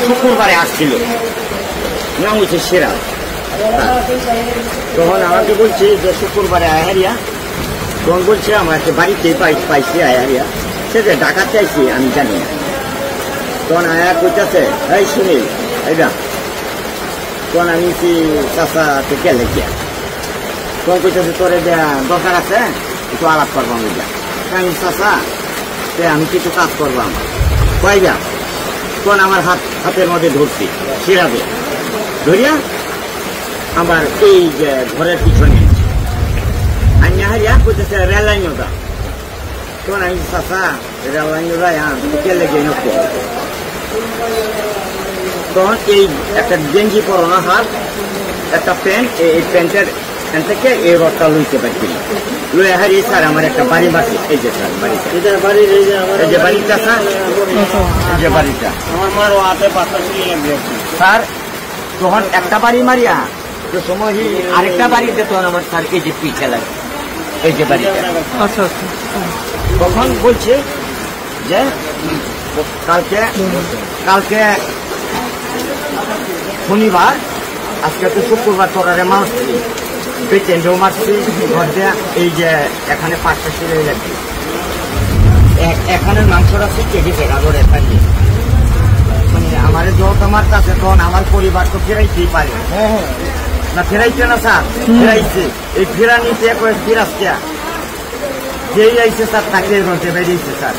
শুক্রবারে আসছিল, নাম হচ্ছে সিরাজ। তখন আমাকে বলছে যে শুক্রবারে আয়ারিয়া, তখন বলছে আমাকে বাড়িতেই পাইছি আয়ারিয়া, সে যে ডাকাত চাইছি আমি জানি না। তখন আয়া কইতেছে এই সুনীল এইটা, তখন আমি কি চাষা থেকে লেগিয়া, তখন কইতেছে তোরে দরকার আছে একটু আলাপ করবো আমি যা, আমি চাষা আমি কিছু কাজ করবো আমার কয় যা। তখন আমার হাতের মধ্যে ধরছি সিরাজে ধরিয়া আমার এই যে ঘরের পিছনে আন্যা হারিয়া কইতেছে রেল লাইন ওটা। তখন আমি চাষা রেল লাইন ওটাই কে লেগে নক। তখন এই একটা গেঞ্জি পরানো হাত, একটা প্যান্ট, এই প্যান্টের থেকে এই রথটা লইতে পারছি লইয়া হারি স্যার আমার একটা বাড়ি বাসি, এই যে স্যার বাড়িটা, এই যে বাড়িটা স্যার, এই যে বাড়িটা আমার মার হাতে বাসা স্যার। তখন একটা বাড়ি মারিয়া তো সময় আরেকটা বাড়িতে তখন আমার স্যার এই যে পিঠে লাগে, এই যে বাড়িটা। তখন বলছে যে কালকে শনিবার, আজকে তো শুক্রবার, তোরারে মারছি পেটেন্ডেও মারছি ঘর দেয়া, এই যে এখানে 5টা ছেলে লাগছে, এখানে মাংসটা শিখে গেছে কাগরে খাইয়ে, মানে আমার যত মারতেছে তখন আমার পরিবার তো ফেরাইতেই পারে না, ফেরাইছে না স্যার, ফেরাইছে। এই ফেরানিতে ফিরাজকে যেই আইছে স্যার তাকে বেরিয়েছে স্যার।